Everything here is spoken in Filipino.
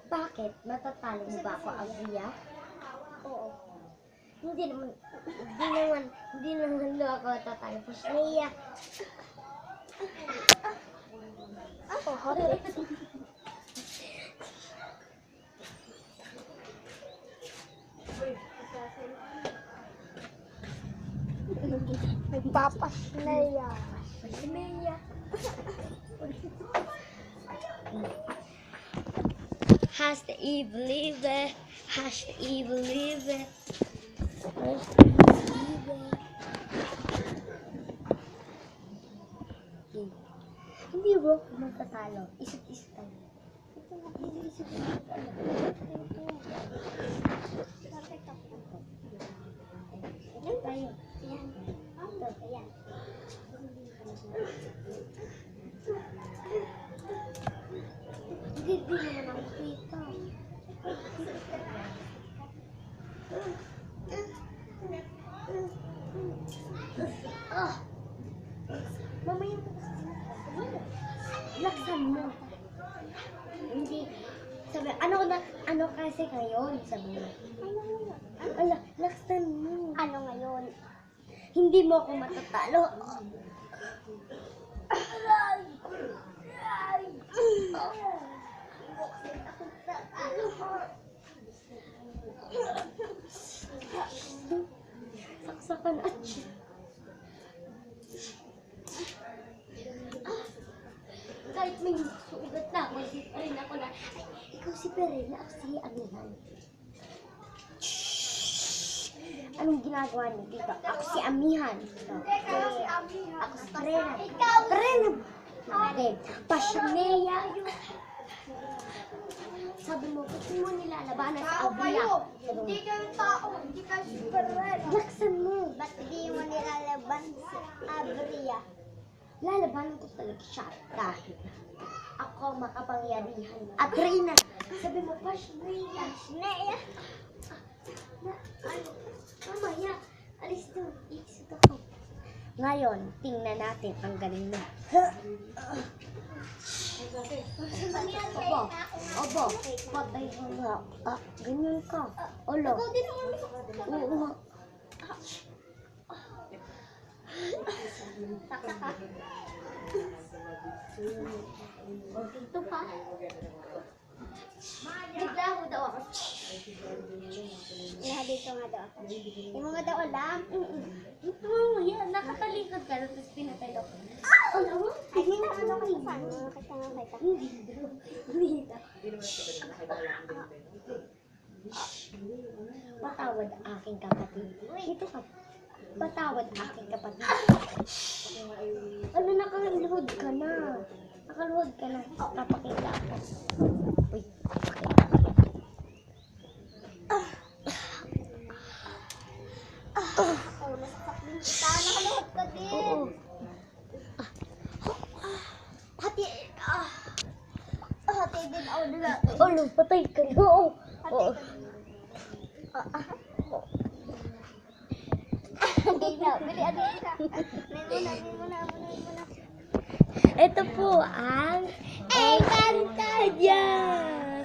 Bakit? Matatalo mo ba ako, Abria? Oo. Hindi naman daw ako matatalo. Pasnea. Ako, hotdog. Nagpapasneya. Pasnea. Has the evil liver? Has the evil liver? Has the evil liver? Hindi bro, magtatalo. Isip-isip tayo. Isip-isip tayo. Tayo. Ayan. Ito, ayan. Hindi naman ang kita. Mamaya mo laksan mo. Hindi. Sabi, ano kasi ngayon? Sabi mo. Ala, laksan mo. Ano ngayon? Hindi mo ako matatalo. Saksakan at kahit may sugat na ako, hindi pa rin ako na, ay, ikaw si Perena, ako si Amihan. Anong ginagawa niyo dito? Ako si Amihan. Ako si Perena. Perena! Hindi. Pasnea. Sabi mo, kasi mo nilalabanan sa Abria. Hindi kayo tao. Hindi kayo superman. Laksan mo. Ba't hindi mo nilalaban si Abria? Lalabanan ko talaga siya dahil ako makapangyarihan. Abrina! Sabi mo, Pasnea. Pasneya. Mamaya, alis doon. Iisip ako. Ngayon, tingnan natin ang galing mo. Opo, opo, patay ka nga. Ganyan ka. Olo. Ikaw din naman. Oo. Saksa ka. O, dito pa. Bigla ako daw ako. Dito nga daw. Yung mga daw alam. Ito mo, yan. Nakatalikod ka. Tapos pinatay ako. Ano mo? Ay, hindi na ano kayo saan. Nakita nga kita. Hindi daw. Hindi daw. Patawad aking kapatid. Dito ka. Patawad aking kapatid. Ano, nakaluhod ka na. Nakaluhod ka na. Papakita ako. Uy, pakita. Oh, nasaksak din kita. Nakaluhod ka din. Oo. Hati. Hati din ako nila. Olo, patay ka na. Oo. Oo. Okay na. Bili agad ka. May muna. Ito po ang Encantadia!